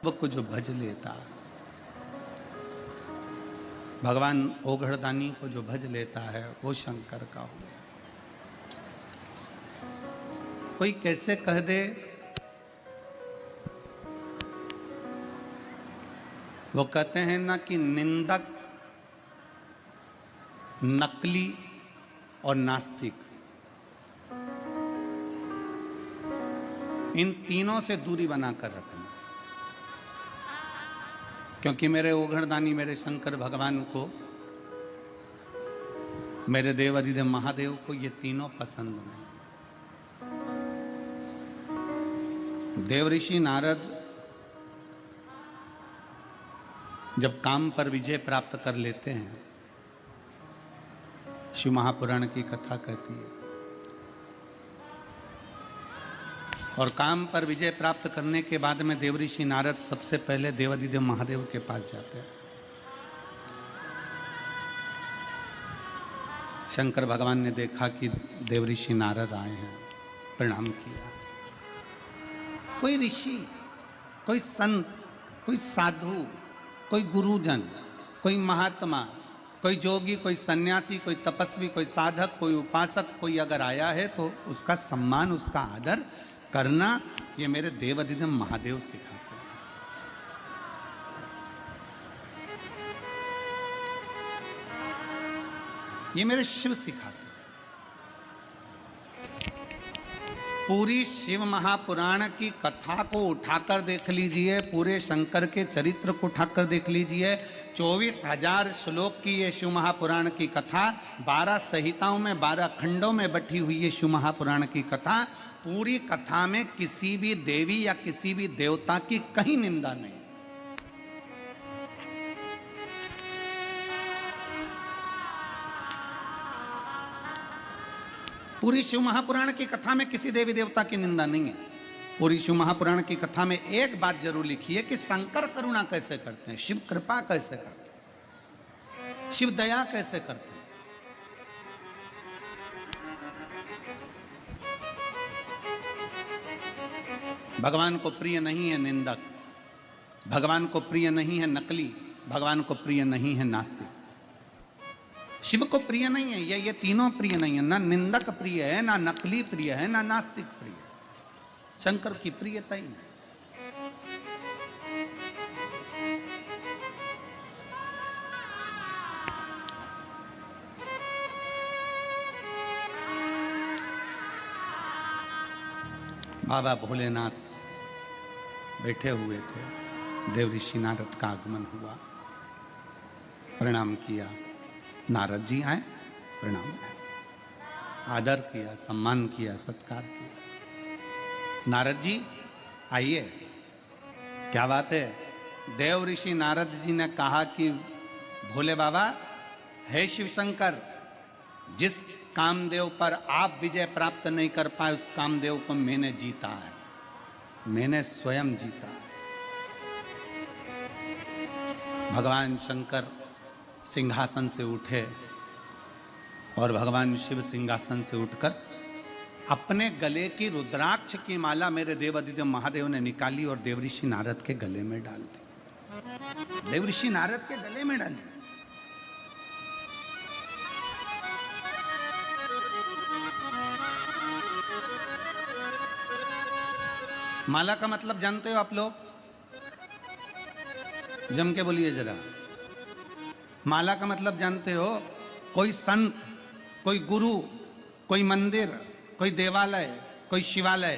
को जो भज लेता, भगवान ओघड़दानी को जो भज लेता है वो शंकर का हो गया। कोई कैसे कह दे, वो कहते हैं ना कि निंदक, नकली और नास्तिक, इन तीनों से दूरी बनाकर रखना। क्योंकि मेरे ओघड़दानी, मेरे शंकर भगवान को, मेरे देव अधिदेव महादेव को ये तीनों पसंद नहीं। देव ऋषि नारद जब काम पर विजय प्राप्त कर लेते हैं, शिव महापुराण की कथा कहती है, और काम पर विजय प्राप्त करने के बाद में देव ऋषि नारद सबसे पहले देवाधिदेव महादेव के पास जाते हैं। शंकर भगवान ने देखा कि देव ऋषि नारद आए हैं, प्रणाम किया। कोई ऋषि, कोई संत, कोई साधु, कोई गुरुजन, कोई महात्मा, कोई जोगी, कोई सन्यासी, कोई तपस्वी, कोई साधक, कोई उपासक, कोई अगर आया है तो उसका सम्मान, उसका आदर करना, ये मेरे देव अधिदेव महादेव सिखाते हैं। ये मेरे शिव सिखाते हैं। पूरी शिव महापुराण की कथा को उठाकर देख लीजिए, पूरे शंकर के चरित्र को उठाकर देख लीजिए। 24,000 श्लोक की ये शिव महापुराण की कथा, 12 संहिताओं में, 12 खंडों में बटी हुई है शिव महापुराण की कथा। पूरी कथा में किसी भी देवी या किसी भी देवता की कहीं निंदा नहीं। पूरी शिव महापुराण की कथा में किसी देवी देवता की निंदा नहीं है। पूरी शिव महापुराण की कथा में एक बात जरूर लिखी है कि शंकर करुणा कैसे करते हैं, शिव कृपा कैसे करते हैं, शिव दया कैसे करते हैं। भगवान को प्रिय नहीं है निंदक, भगवान को प्रिय नहीं है नकली, भगवान को प्रिय नहीं है नास्तिक। शिव को प्रिय नहीं है ये तीनों प्रिय नहीं है। ना निंदक प्रिय है, ना नकली प्रिय है, ना नास्तिक प्रिय है। शंकर की प्रियता ही नहीं। बाबा भोलेनाथ बैठे हुए थे, देव ऋषि नारद का आगमन हुआ, प्रणाम किया। नारद जी आए, प्रणाम, आदर किया, सम्मान किया, सत्कार किया। नारद जी आइए, क्या बात है। देव ऋषि नारद जी ने कहा कि भोले बाबा, हे शिव शंकर, जिस कामदेव पर आप विजय प्राप्त नहीं कर पाए, उस कामदेव को मैंने जीता है, मैंने स्वयं जीता है। भगवान शंकर सिंहासन से उठे और भगवान शिव सिंहासन से उठकर अपने गले की रुद्राक्ष की माला मेरे देव अधिदेव महादेव ने निकाली और देव ऋषि नारद के गले में डाल दी। देव ऋषि नारद के गले में डाली। माला का मतलब जानते हो आप लोग? जम के बोलिए जरा। माला का मतलब जानते हो? कोई संत, कोई गुरु, कोई मंदिर, कोई देवालय, कोई शिवालय,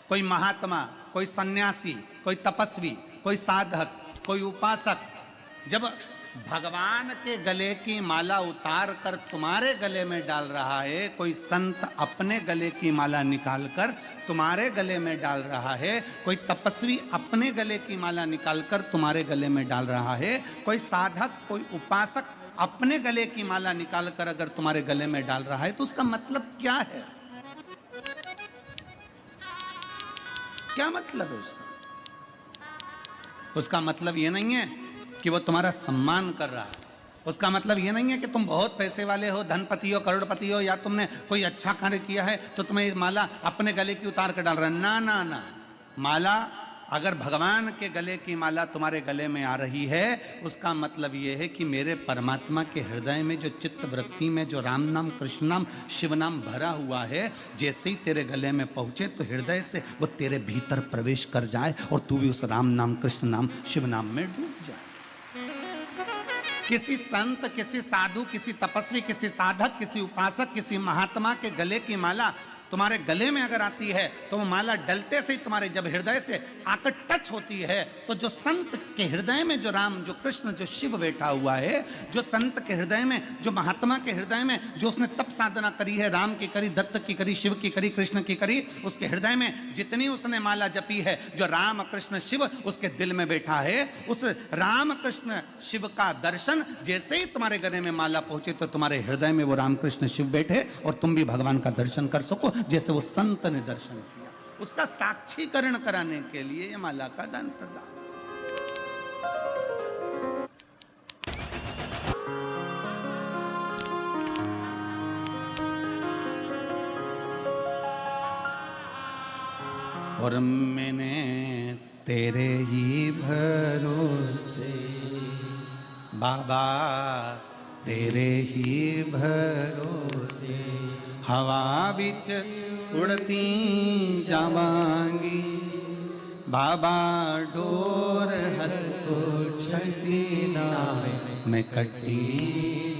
कोई महात्मा, कोई सन्यासी, कोई तपस्वी, कोई साधक, कोई उपासक जब भगवान के गले की माला उतार कर तुम्हारे गले में डाल रहा है, कोई संत अपने गले की माला निकालकर तुम्हारे गले में डाल रहा है, कोई तपस्वी अपने गले की माला निकालकर तुम्हारे गले में डाल रहा है, कोई साधक, कोई उपासक अपने गले की माला निकालकर अगर तुम्हारे गले में डाल रहा है, तो उसका मतलब क्या है? क्या मतलब है उसका? उसका मतलब ये नहीं है कि वो तुम्हारा सम्मान कर रहा है। उसका मतलब ये नहीं है कि तुम बहुत पैसे वाले हो, धनपति हो, करोड़पति हो, या तुमने कोई अच्छा कार्य किया है तो तुम्हें माला अपने गले की उतार कर डाल रहा है। ना ना ना, माला अगर भगवान के गले की माला तुम्हारे गले में आ रही है, उसका मतलब यह है कि मेरे परमात्मा के हृदय में जो चित्त वृत्ति में जो राम नाम, कृष्ण नाम, शिव नाम भरा हुआ है, जैसे ही तेरे गले में पहुंचे तो हृदय से वो तेरे भीतर प्रवेश कर जाए और तू भी उस राम नाम, कृष्ण नाम, शिव नाम में डूब जाए। किसी संत, किसी साधु, किसी तपस्वी, किसी साधक, किसी उपासक, किसी महात्मा के गले की माला तुम्हारे गले में अगर आती है तो वो माला डलते से ही तुम्हारे जब हृदय से आकर टच होती है, तो जो संत के हृदय में जो राम, जो कृष्ण, जो शिव बैठा हुआ है, जो संत के हृदय में, जो महात्मा के हृदय में, जो उसने तप साधना करी है, राम की करी, दत्त की करी, शिव की करी, कृष्ण की करी, उसके हृदय में जितनी उसने माला जपी है, जो राम कृष्ण शिव उसके दिल में बैठा है, उस राम कृष्ण शिव का दर्शन जैसे ही तुम्हारे गले में माला पहुंचे तो तुम्हारे हृदय में वो राम कृष्ण शिव बैठे और तुम भी भगवान का दर्शन कर सको जैसे वो संत ने दर्शन किया। उसका साक्षीकरण कराने के लिए ये माला का दान प्रदान। और मैंने तेरे ही भरोसे बाबा, तेरे ही भरोसे हवा बिच उड़ती जावांगी बाबा, डोर हथो छठी ना मैं कटी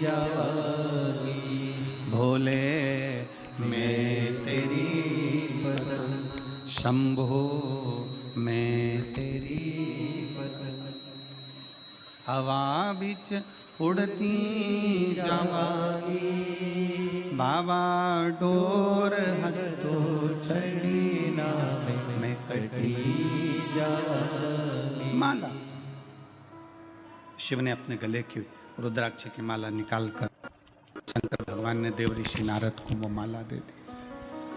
जावांगी। भोले मैं तेरी शंभो मैं तेरी हवा बिच उड़ती जावांगी बाबा, डोर हथो छड़ी ना मैं कटी जावांगी। माला शिव ने अपने गले की रुद्राक्ष की माला निकालकर शंकर भगवान ने देव ऋषि नारद को वो माला दे दी।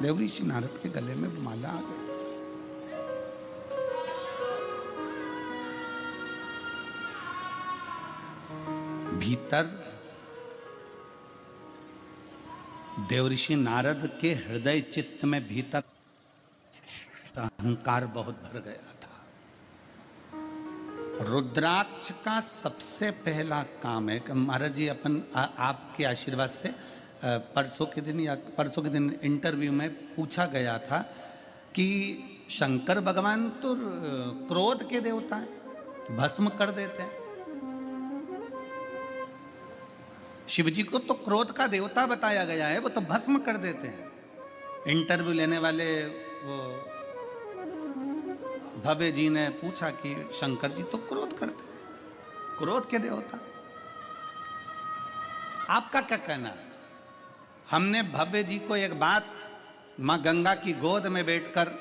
देव ऋषि नारद के गले में वो माला आ गई। भीतर देवऋषि नारद के हृदय चित्त में भीतर अहंकार बहुत भर गया था। रुद्राक्ष का सबसे पहला काम है कि महाराज जी अपन आपके आशीर्वाद से परसों के दिन इंटरव्यू में पूछा गया था कि शंकर भगवान तो क्रोध के देवता हैं, भस्म कर देते हैं। शिव जी को तो क्रोध का देवता बताया गया है, वो तो भस्म कर देते हैं। इंटरव्यू लेने वाले वो भव्य जी ने पूछा कि शंकर जी तो क्रोध करते, क्रोध के देवता, आपका क्या कहना है? हमने भव्य जी को एक बात मां गंगा की गोद में बैठकर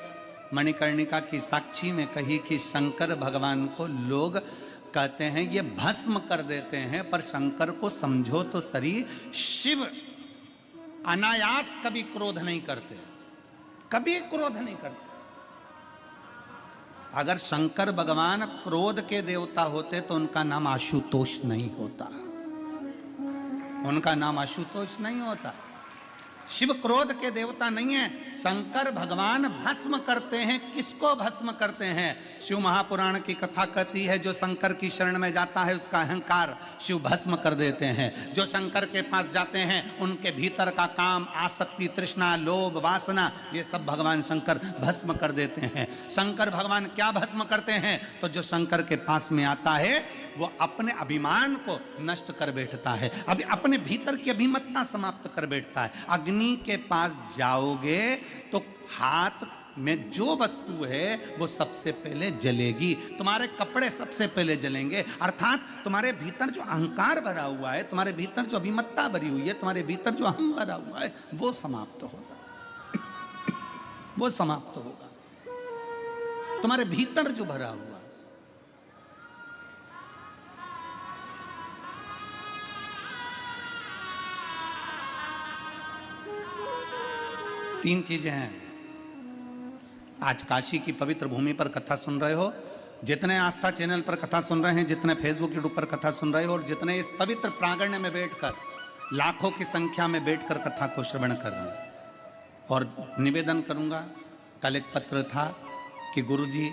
मणिकर्णिका की साक्षी में कही कि शंकर भगवान को लोग कहते हैं ये भस्म कर देते हैं, पर शंकर को समझो तो सही, शिव अनायास कभी क्रोध नहीं करते, कभी क्रोध नहीं करते। अगर शंकर भगवान क्रोध के देवता होते तो उनका नाम आशुतोष नहीं होता, उनका नाम आशुतोष नहीं होता। शिव क्रोध के देवता नहीं है। शंकर भगवान भस्म करते हैं। किसको भस्म करते हैं? शिव महापुराण की कथा कहती है जो शंकर की शरण में जाता है उसका अहंकार शिव भस्म कर देते हैं। जो शंकर के पास जाते हैं उनके भीतर का काम, आसक्ति, तृष्णा, लोभ, वासना, ये सब भगवान शंकर भस्म कर देते हैं। शंकर भगवान क्या भस्म करते हैं? तो जो शंकर के पास में आता है वो अपने अभिमान को नष्ट कर बैठता है, अभी अपने भीतर की अभिमतता समाप्त कर बैठता है। अग्नि के पास जाओगे तो हाथ में जो वस्तु है वो सबसे पहले जलेगी, तुम्हारे कपड़े सबसे पहले जलेंगे। अर्थात तुम्हारे भीतर जो अहंकार भरा हुआ है, तुम्हारे भीतर जो अभिमतता भरी हुई है, तुम्हारे भीतर जो अहम भरा हुआ है वो समाप्त होगा, वो समाप्त होगा। तुम्हारे भीतर जो भरा हुआ, तीन चीजें हैं। आज काशी की पवित्र भूमि पर कथा सुन रहे हो, जितने आस्था चैनल पर कथा सुन रहे हैं, जितने फेसबुक यूट्यूब पर कथा सुन रहे हो, और जितने इस पवित्र प्रांगण में बैठकर लाखों की संख्या में बैठकर कथा को श्रवण कर रहे हैं। और निवेदन करूंगा, कल एक पत्र था कि गुरुजी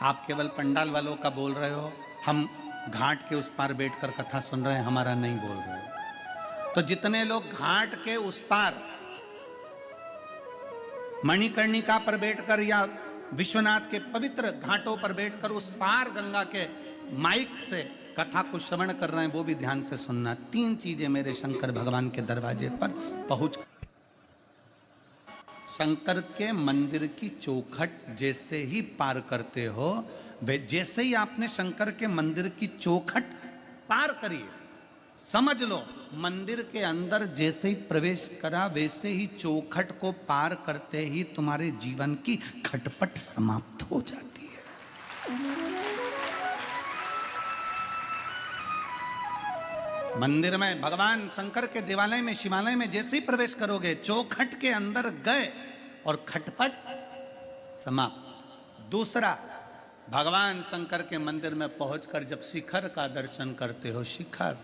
आप केवल पंडाल वालों का बोल रहे हो, हम घाट के उस पार बैठकर कथा सुन रहे हैं, हमारा नहीं बोल रहे हो। तो जितने लोग घाट के उस पार मणिकर्णिका पर बैठकर या विश्वनाथ के पवित्र घाटों पर बैठकर उस पार गंगा के माइक से कथा को श्रवण कर रहे हैं, वो भी ध्यान से सुनना। 3 चीजें मेरे शंकर भगवान के दरवाजे पर पहुंच, शंकर के मंदिर की चौखट जैसे ही पार करते हो, जैसे ही आपने शंकर के मंदिर की चौखट पार करी, समझ लो मंदिर के अंदर जैसे ही प्रवेश करा, वैसे ही चौखट को पार करते ही तुम्हारे जीवन की खटपट समाप्त हो जाती है। मंदिर में, भगवान शंकर के देवालय में, शिवालय में जैसे ही प्रवेश करोगे, चौखट के अंदर गए और खटपट समाप्त। दूसरा, भगवान शंकर के मंदिर में पहुंचकर जब शिखर का दर्शन करते हो, शिखर,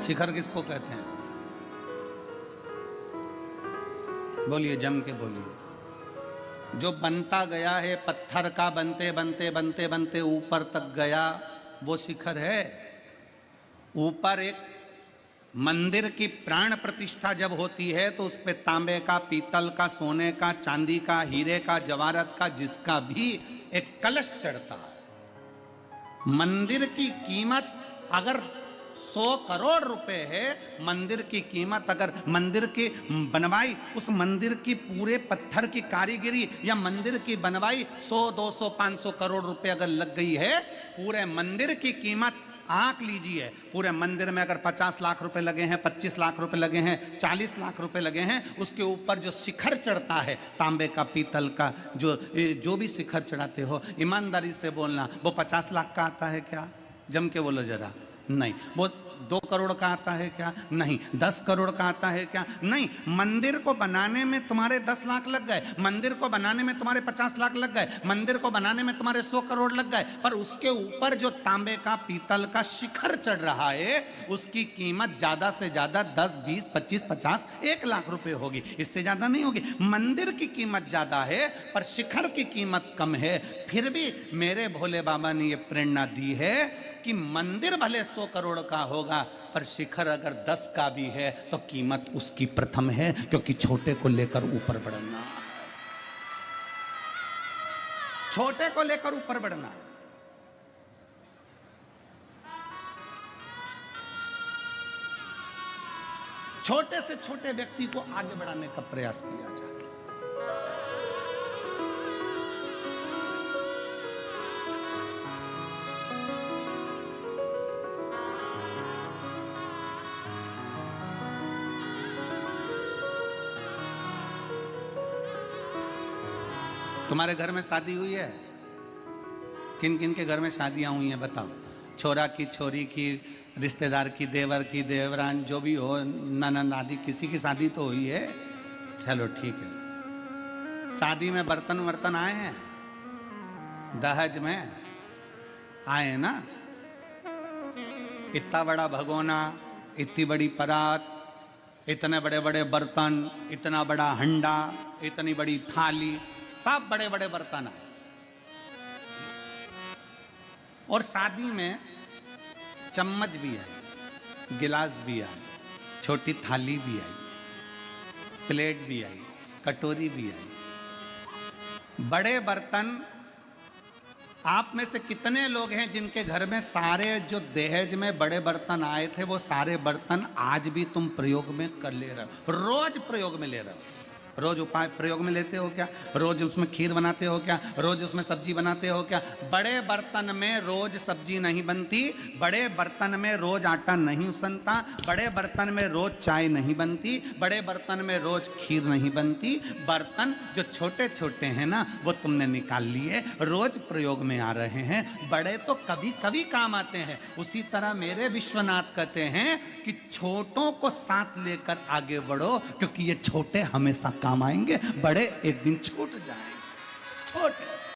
शिखर किसको कहते हैं? बोलिए, जम के बोलिए। जो बनता गया है, पत्थर का बनते बनते बनते बनते ऊपर तक गया, वो शिखर है। ऊपर एक मंदिर की प्राण प्रतिष्ठा जब होती है तो उस पे तांबे का, पीतल का, सोने का, चांदी का, हीरे का, जवाहरत का, जिसका भी एक कलश चढ़ता है। मंदिर की कीमत अगर 100 करोड़ रुपए है, मंदिर की कीमत अगर मंदिर की बनवाई, उस मंदिर की पूरे पत्थर की कारीगरी या मंदिर की बनवाई 100, 200, 500 करोड़ रुपए अगर लग गई है, पूरे मंदिर की कीमत आंक लीजिए। पूरे मंदिर में अगर 50 लाख रुपए लगे हैं, 25 लाख रुपए लगे हैं, 40 लाख रुपए लगे हैं, उसके ऊपर जो शिखर चढ़ता है तांबे का, पीतल का, जो भी शिखर चढ़ाते हो, ईमानदारी से बोलना, वो 50 लाख का आता है क्या? जम के बोलो जरा। नहीं। वो 2 करोड़ का आता है क्या? नहीं। 10 करोड़ का आता है क्या? नहीं। मंदिर को बनाने में तुम्हारे 10 लाख लग गए, मंदिर को बनाने में तुम्हारे 50 लाख लग गए, मंदिर को बनाने में तुम्हारे 100 करोड़ लग गए, पर उसके ऊपर जो तांबे का, पीतल का शिखर चढ़ रहा है, उसकी कीमत ज्यादा से ज्यादा 10, 20, 25, 50, 1 लाख रुपए होगी, इससे ज्यादा नहीं होगी। मंदिर की कीमत ज्यादा है पर शिखर की कीमत कम है। फिर भी मेरे भोले बाबा ने यह प्रेरणा दी है कि मंदिर भले 100 करोड़ का होगा, पर शिखर अगर 10 का भी है तो कीमत उसकी प्रथम है, क्योंकि छोटे को लेकर ऊपर बढ़ना है। छोटे को लेकर ऊपर बढ़ना है। छोटे से छोटे व्यक्ति को आगे बढ़ाने का प्रयास किया जाए। तुम्हारे घर में शादी हुई है? किन किन के घर में शादियां हुई हैं बताओ? छोरा की, छोरी की, रिश्तेदार की, देवर की, देवरान, जो भी हो, ननद आदि, किसी की शादी तो हुई है। चलो ठीक है। शादी में बर्तन वर्तन आए हैं? दहेज में आए ना? इतना बड़ा भगोना, इतनी बड़ी परात, इतने बड़े बड़े बर्तन, इतना बड़ा हंडा, इतनी बड़ी थाली, सब बड़े बड़े बर्तन है। और शादी में चम्मच भी आई, गिलास भी आई, छोटी थाली भी आई, प्लेट भी आई, कटोरी भी आई, बड़े बर्तन। आप में से कितने लोग हैं जिनके घर में सारे जो दहेज में बड़े बर्तन आए थे, वो सारे बर्तन आज भी तुम प्रयोग में कर ले रहे हो? रोज प्रयोग में ले रहे हो? रोज उपाय प्रयोग में लेते हो क्या? रोज उसमें खीर बनाते हो क्या? रोज उसमें सब्जी बनाते हो क्या? बड़े बर्तन में रोज सब्जी नहीं बनती, बड़े बर्तन में रोज आटा नहीं उसनता, बड़े बर्तन में रोज चाय नहीं बनती, बड़े बर्तन में रोज खीर नहीं बनती। बर्तन जो छोटे छोटे हैं ना, वो तुमने निकाल लिए, रोज प्रयोग में आ रहे हैं। बड़े तो कभी कभी काम आते हैं। उसी तरह मेरे विश्वनाथ कहते हैं कि छोटों को साथ लेकर आगे बढ़ो, क्योंकि ये छोटे हमेशा काम आएंगे, बड़े एक दिन छूट जाएंगे। छोटे